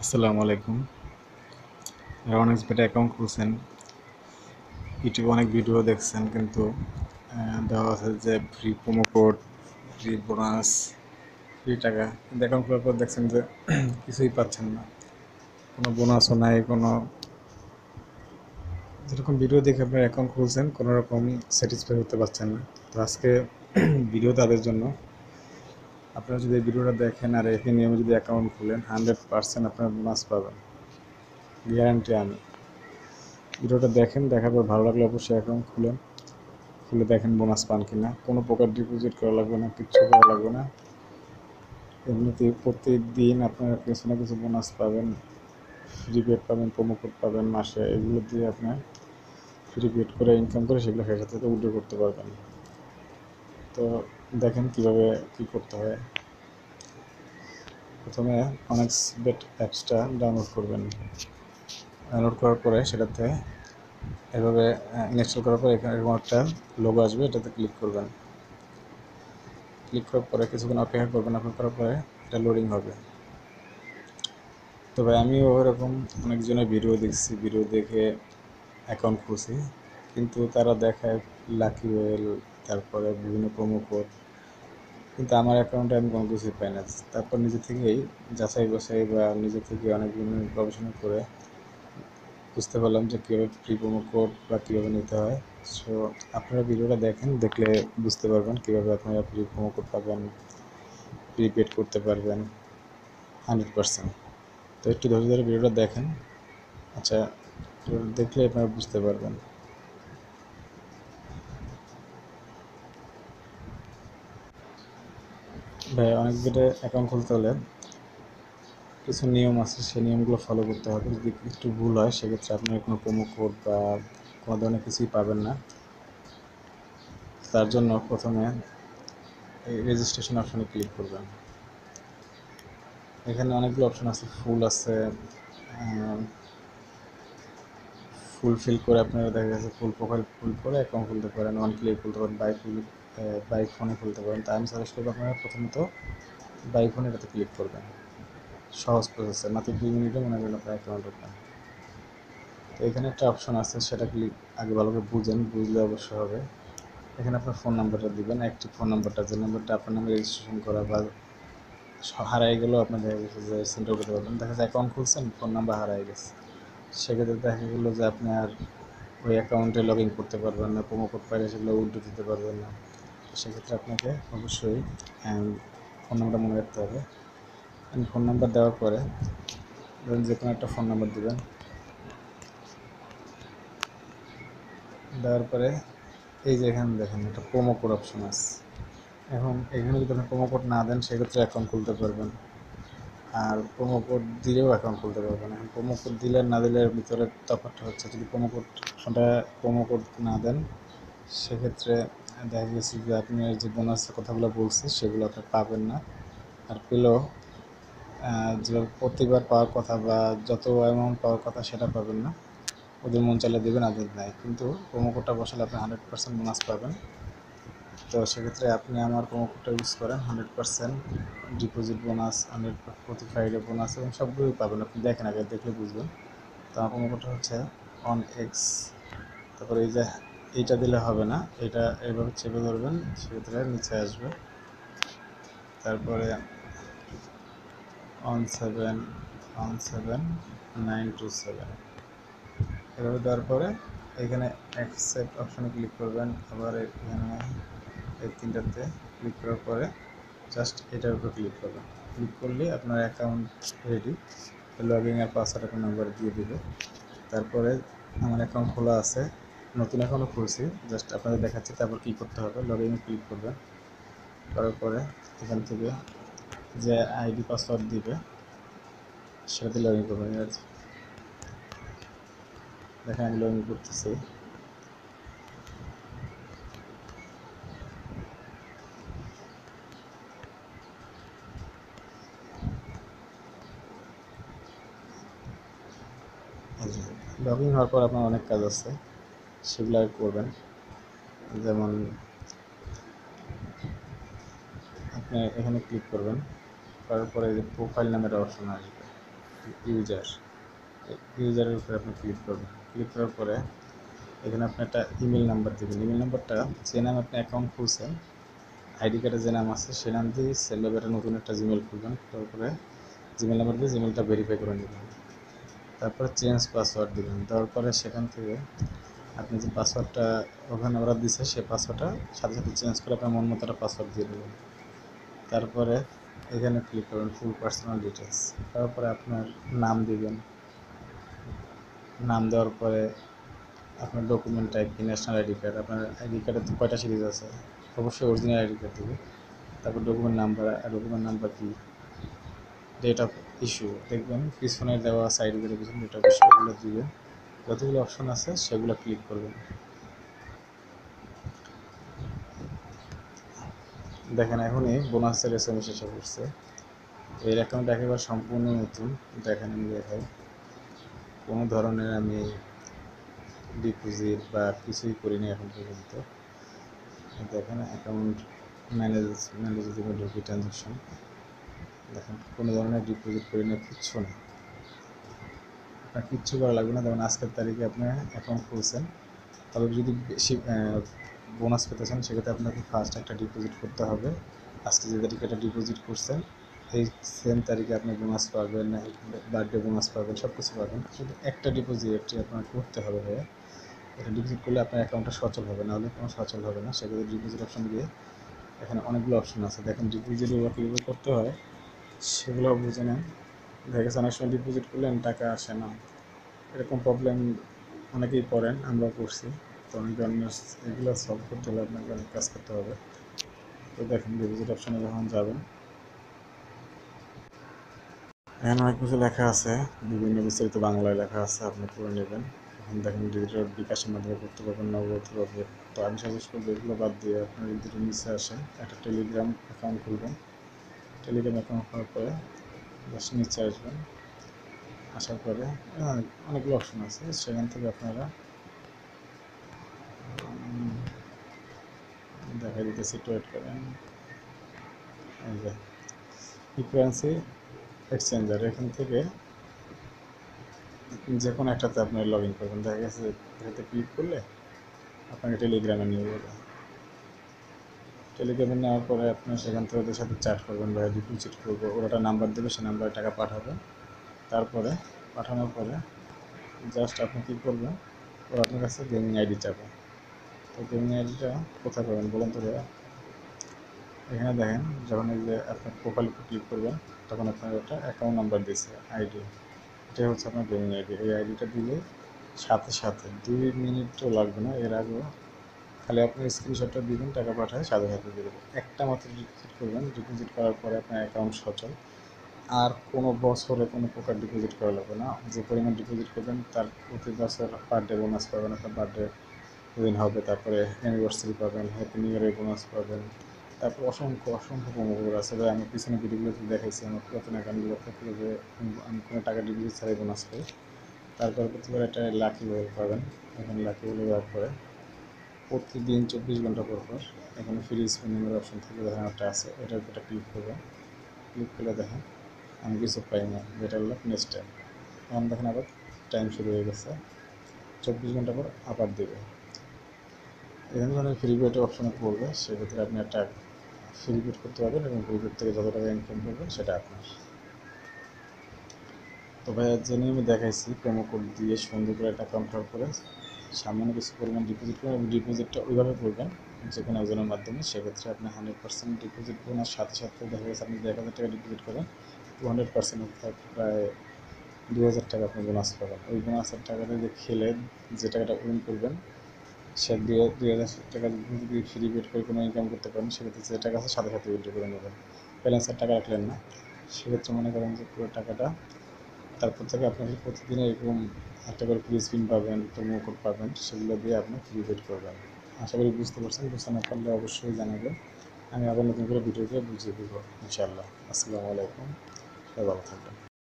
আসসালামু আলাইকুম। অনেক অ্যাকাউন্ট খুলছেন, ইউটিউবে অনেক ভিডিও দেখছেন, কিন্তু দেওয়া আছে যে free promo code, free bonus, free টাকা, কিন্তু অ্যাকাউন্ট খোলার পর দেখছেন যে কিছুই পাচ্ছেন না, কোনো বোনাসও নাই, কোনো যেরকম ভিডিও দেখে আপনার অ্যাকাউন্ট খুলছেন কোনো রকম স্যাটিসফাই হতে পারছেন না। তো আজকে ভিডিও তাদের জন্য। আপনারা যদি এই ভিডিওটা দেখেন আর একই নিয়মে যদি অ্যাকাউন্ট খুলেন 100% আপনার বোনাস পাবেন, গ্যারান্টি আমি। ভিডিওটা দেখেন, দেখার পর ভালো লাগলে অবশ্যই অ্যাকাউন্ট খুলেন, খুলে দেখেন বোনাস পান কিনা। কোনো প্রকার ডিপোজিট করা লাগবে না, কিচ্ছু করা লাগবে না। এমনিতেই প্রত্যেকদিন আপনারা কিছু না কিছু বোনাস পাবেন, ফ্রি পেড পাবেন, প্রোমো কোড পাবেন মাসে। এগুলো দিয়ে আপনার ফ্রি পেড করে ইনকাম করে সেগুলো সেটা থেকে উইথড্র করতে পারবেন। তো দেখেন কিভাবে কি করতে হয়। প্রথমে অনেক্স বেট অ্যাপসটা ডাউনলোড করবেন। ডাউনলোড করার পরে সেটাতে এভাবে ইনস্টল করার পরে এখানে এরকম একটা লোগো আসবে, এটাতে ক্লিক করবেন। ক্লিক করার পরে কিছুক্ষণ অপেক্ষা করবেন, অপেক্ষা করার পরে এটা লোডিং হবে। তো ভাই আমিও ওরকম অনেকজনের ভিডিও দেখছি, ভিডিও দেখে অ্যাকাউন্ট খুলছি, কিন্তু তারা দেখায় লাকি ওয়েল, তারপরে বিভিন্ন প্রোমো কোড, কিন্তু আমার অ্যাকাউন্টে আমি কোনো কিছুই পাই না। তারপর নিজে থেকেই যাচাই বাছাই বা নিজে থেকে অনেক বিভিন্ন গবেষণা করে বুঝতে পারলাম যে কীভাবে ফ্রি প্রোমো কোড বা কীভাবে নিতে হয়। সো আপনারা ভিডিওটা দেখেন, দেখলে বুঝতে পারবেন কীভাবে আপনারা ফ্রি প্রোমো কোড পাবেন, প্রিপেড করতে পারবেন 100%। তো একটু ধৈর্য ধরে ভিডিওটা দেখেন। আচ্ছা, দেখলে আপনারা বুঝতে পারবেন। ভাই অনেক যেটা অ্যাকাউন্ট খুলতে হলে কিছু নিয়ম আছে, সেই নিয়মগুলো ফলো করতে হবে। যদি একটু ভুল হয় সেক্ষেত্রে আপনার কোনো প্রোমো কোড বা কোনো ধরনের কিছুই পাবেন না। তার জন্য প্রথমে এই রেজিস্ট্রেশন অপশানে ক্লিক করবেন। এখানে অনেকগুলো অপশান আছে, ফুল আছে, ফুল ফিল করে আপনারা দেখা গেছে ফুল প্রোফাইল ফুল করে অ্যাকাউন্ট খুলতে পারেন, ওয়ান ক্লিক খুলতে পারেন, বাই ফোনে খুলতে পারেন। তা আমি সাজেস্ট করবো আপনারা প্রথমত বাই ফোনে এটাতে ক্লিক করবেন। সহজ প্রসেসে মাত্র 2 মিনিটে মনে করেন আপনার অ্যাকাউন্ট ওপেন। তো এখানে একটা অপশন আছে, সেটা ক্লিক আগে ভালো করে বুঝেন, বুঝলে অবশ্যই হবে। এখানে আপনার ফোন নাম্বারটা দিবেন, অ্যাক্টিভ ফোন নাম্বারটা, যে নাম্বারটা আপনার নামে রেজিস্ট্রেশন করা বা হারাই গেলেও আপনার দেখা গেছে যে সেন্টার করতে পারবেন। দেখা যাচ্ছে অ্যাকাউন্ট খুলছেন, ফোন নাম্বার হারাই গেছে, সেক্ষেত্রে দেখা গেলো যে আপনি আর ওই অ্যাকাউন্টে লগ ইন করতে পারবেন না, প্রোমো কোড পাইলে সেগুলো উইথড্র দিতে পারবেন না। সেক্ষেত্রে আপনাকে অবশ্যই ফোন নাম্বারটা মনে রাখতে হবে। ফোন নাম্বার দেওয়ার পরে ধরুন যে কোনো একটা ফোন নাম্বার দেবেন, দেওয়ার পরে এই যে এখানে দেখেন একটা প্রোমো কোড অপশন আছে। এখন এখানে যদি আপনি প্রোমো কোড না দেন সেক্ষেত্রে অ্যাকাউন্ট খুলতে পারবেন, আর প্রোমো কোড দিলেও অ্যাকাউন্ট খুলতে পারবেন। এখন প্রোমো কোড দিলে না দিলে ভিতরে তফাৎটা হচ্ছে, যদি প্রোমো কোড না দেন সেক্ষেত্রে দেখা গেছে যে আপনার যে বোনাসের কথাগুলো বলছি সেগুলো আপনি পাবেন না, আর পেলেও যেভাবে প্রতিবার পাওয়ার কথা বা যত অ্যামাউন্ট পাওয়ার কথা সেটা পাবেন না। ওদের মন চাইলে দেবেন, আদের নেয়, কিন্তু প্রোমো কোডটা বসালে আপনি 100% বোনাস পাবেন। তো সেক্ষেত্রে আপনি আমার প্রোমো কোডটা ইউজ করেন, 100% ডিপোজিট বোনাস, 100 প্রতি ফ্রাইডে বোনাস, এবং সবগুলোই পাবেন। আপনি দেখেন, আগে দেখলে বুঝবেন। তো আমার প্রোমো কোডটা হচ্ছে অন এক্স। তারপরে এই যে এইটা দিলে হবে না, এটা এইভাবে চেপে ধরবেন, সেক্ষেত্রে নিচে আসবে। তারপরে on7 এভাবে দেওয়ার পরে এখানে অ্যাকসেপ্ট অপশানে ক্লিক করবেন। আবার এখানে এই তিনটাতে ক্লিক করার পরে জাস্ট এটার উপর ক্লিক করবেন। ক্লিক করলে আপনার অ্যাকাউন্ট রেডি। লগ ইন আর পাসওয়ার্ড আপনার নাম্বার দিয়ে দেবে। তারপরে আমার অ্যাকাউন্ট খোলা আছে, নতুন অ্যাকাউন্টও খুলছি, জাস্ট আপনাদের দেখাচ্ছি। তারপর কী করতে হবে, লগ ইনে ক্লিক করবেন। করার পরে এখান থেকে যে আইডি পাসওয়ার্ড দিবে সেটাতে লগ ইন করবেন। দেখেন আমি লগ ইন করতেছি। লগ ইন হওয়ার পর আপনার অনেক কাজ আছে, সেগুলো করবেন। যেমন আপনি এখানে ক্লিক করবেন, করার পরে যে প্রোফাইল নামের অপশন আসবে, ইউজার, ইউজারের উপরে আপনি ক্লিক করবেন। ক্লিক করার পরে এখানে আপনি একটা ইমেল নাম্বার দেবেন। ইমেল নাম্বারটা যে নামে আপনি অ্যাকাউন্ট খুলছেন, আইডি কার্ডে যে নাম আছে সে নাম দিয়ে সেলভাবে একটা নতুন একটা জিমেল খুলবেন। তারপরে জিমেল নাম্বার দিয়ে জিমেলটা ভেরিফাই করে নেবেন। তারপরে চেঞ্জ পাসওয়ার্ড দেবেন। দেওয়ার পরে সেখান থেকে আপনি যে পাসওয়ার্ডটা ওখানে ওরা দিছে সেই পাসওয়ার্ডটা সাথে সাথে চেঞ্জ করে আপনার মন মতো একটা পাসওয়ার্ড দিয়ে দেবেন। তারপরে এখানে ক্লিক করবেন ফুল পার্সোনাল ডিটেলস। তারপরে আপনার নাম দিবেন। নাম দেওয়ার পরে আপনার ডকুমেন্ট টাইপ কি, ন্যাশনাল আইডি কার্ড, আপনার আইডি কার্ডের তো কয়টা সিরিজ আছে, অবশ্যই অরিজিনাল আইডি কার্ড দেবে। তারপর ডকুমেন্ট নাম্বার কি, ডেট অফ ইস্যু দেখবেন পিছনে দেওয়া সাইডে করে পিছনে ডেট অফ ইস্যু, এগুলো দিবেন। যতগুলো অপশন আছে সেগুলো ক্লিক করবেন। দেখেন এখনই বোনাসের SMS এসে পড়ছে। এর অ্যাকাউন্ট একেবারে সম্পূর্ণ নতুন। দেখেন আমি দেখাই, কোনো ধরনের আমি ডিপোজিট বা কিছুই করিনি এখন পর্যন্ত। দেখেন অ্যাকাউন্ট ম্যানেজ ঢুকি ট্রানজ্যাকশন, দেখেন কোনো ধরনের ডিপোজিট করিনি, কিচ্ছু না। আপনার কিচ্ছু করা লাগবে না। যেমন আজকের তারিখে আপনার অ্যাকাউন্ট খুলছেন, তবে যদি বেশি বোনাস পেতে চান সেক্ষেত্রে আপনাকে ফার্স্ট একটা ডিপোজিট করতে হবে। আজকে যে তারিখে একটা ডিপোজিট করছেন এই সেম তারিখে আপনি বোনাস পাবেন, বার্থডে বোনাস পাবেন, সব কিছু পাবেন। শুধু একটা ডিপোজিট আপনার করতে হবে ভাইয়া। এটা ডিপোজিট করলে আপনার অ্যাকাউন্টটা সচল হবে, নাহলে কোনো সচল হবে না। সেক্ষেত্রে ডিপোজিট অপশন দিয়ে এখানে অনেকগুলো অপশন আছে। দেখেন ডিপোজিটগুলো কীভাবে করতে হয় সেগুলো বুঝে নেন। দেখা গেছে অনেক সময় ডিপোজিট করলেন টাকা আসে না, এরকম প্রবলেম অনেকেই পড়েন, আমরাও পড়ছি। তো অনেক ধরনের এগুলো সলভ করতে হলে আপনাকে অনেক কাজ করতে হবে। তো দেখেন ডিপোজিট অপশনে যখন যাবেন, এখানে অনেক কিছু লেখা আছে, বিভিন্ন বিস্তারিত বাংলায় লেখা আছে, আপনি পড়ে নেবেন। এখন দেখেন ডিজিটাল বিকাশের মাধ্যমে করতে পারবেন, নগদভাবে। তো আমি সাজেস্ট করবো এগুলো বাদ দিয়ে আপনার যদি নিচে আসেন একটা টেলিগ্রাম অ্যাকাউন্ট খুলবেন। টেলিগ্রাম অ্যাকাউন্ট খোলার পরে জাস্ট নিচে আসবেন। আসার পরে অনেকগুলো অপশন আছে, সেখান থেকে আপনারা দেখা দিতেছে, একটু ওয়েট করেন। এই যে ফ্রিকোয়েন্সি এক্সচেঞ্জার, এখান থেকে যে কোনো একটাতে আপনি লগ ইন করবেন। দেখা গেছে এটাতে ক্লিক করলে আপনাকে টেলিগ্রামে নিয়ে যাবে। টেলিগ্রামে নেওয়ার পরে আপনি সেখান থেকে ওদের সাথে চ্যাট করবেন বা ডিপোজিট করবো, ওরা একটা নাম্বার দেবে, সেই নাম্বারে টাকা পাঠাবেন। তারপরে পাঠানোর পরে জাস্ট আপনি কী করবেন, ওরা আপনার কাছে গেমিং আইডি চাবে। তো গেমিং আইডিটা কোথায় পাবেন বলেন তো ভাইয়া? এখানে দেখেন যখন এই যে আপনার প্রোফাইল ক্লিক করবেন তখন আপনার একটা অ্যাকাউন্ট নাম্বার দিয়েছে আইডি, এটা হচ্ছে আপনার গেমিং আইডি। এই আইডিটা দিলে সাথে সাথে 2 মিনিটও লাগবে না, এর আগেও খালি আপনি স্ক্রিনশটটা দিবেন, টাকা পাঠায় সাথে সাথে দিয়ে দেবেন। একটা মাত্র ডিপোজিট করবেন, ডিপোজিট করার পরে আপনার অ্যাকাউন্ট সচল। আর কোনো বছরে কোনো প্রকার ডিপোজিট করা লাগবে না। যে পরিমাণ ডিপোজিট করবেন তার প্রতি বছর বার্থডে বোনাস পাবেন, আপনার বার্থডে দিন হবে, তারপরে অ্যানিভার্সারি পাবেন, হ্যাপি নিউ ইয়ারের বোনাস পাবেন। তারপর অসংখ্য অসংখ্য প্রোমোকোড আছে ভাই, আমি পিছনে ভিডিওগুলোতে দেখাইছি আমার পুরাতন অ্যাকাউন্টগুলো থেকে যে আমি কোনো টাকা ডিপোজিট ছাড়াই বোনাস পাই। তারপর প্রতিবার একটা লাকি ওয়েল পাবেন। এখানে লাকি ওয়েল দেওয়ার পরে প্রতিদিন 24 ঘন্টা পর পর এখানে ফ্রি স্পিনিংয়ের অপশন থেকে দেখেন একটা আছে, এটার উপরে ক্লিক করবেন। ক্লিক করলে দেখেন আমি কিছু পাই না, যেটা হলো নেক্সট টাইম। এখন দেখেন আবার টাইম শুরু হয়ে গেছে, 24 ঘন্টা পর আবার দেবে। এখানে ধরনের ফ্রি পেড অপশনে পড়বে, সেক্ষেত্রে আপনি একটা ফ্রি পেড করতে পারবেন এবং ফ্রি পেড থেকে যত টাকা ইনকাম করবেন সেটা আপনার। তো ভাই যে নিয়মে দেখাইছি প্রোমো কোড দিয়ে সুন্দর করে একটা অ্যাকাউন্ট করার পরে সামান্য কিছু পরিমাণ ডিপোজিট করবেন এবং ডিপোজিটটা ওইভাবে করবেন যে কোনো একজনের মাধ্যমে। সেক্ষেত্রে আপনি 100% ডিপোজিট বোনাস সাথে সাথে দেখা গেছে আপনি 1000 টাকা ডিপোজিট করেন, 200% অর্থাৎ প্রায় 2000 টাকা আপনি বোনাস পাবেন। ওই বোনাসের টাকাটা যে খেলে যে টাকাটা উইন করবেন সে 2000 টাকা যদি ফ্রি পেড করে কোনো ইনকাম করতে পারেন, সেক্ষেত্রে যে টাকা আছে সাথে সাথে উইথড্র করে নেবেন, ব্যালেন্সের টাকা রাখলেন না। সেক্ষেত্রে মনে করেন যে পুরো টাকাটা তারপর থেকে আপনাকে প্রতিদিন এরকম একটা করে ফ্রি স্পিন পাবেন, প্রোমো কোড পাবেন, সেগুলো দিয়ে আপনি ফ্রি পেড করবেন। আশা করি বুঝতে পারছেন, বুঝতে না পারলে অবশ্যই জানাবেন, আমি আবার নতুন করে ভিডিও দিয়ে বুঝিয়ে দেবো ইনশাআল্লাহ। আসসালামু আলাইকুম, সবাই ভালো থাকবেন।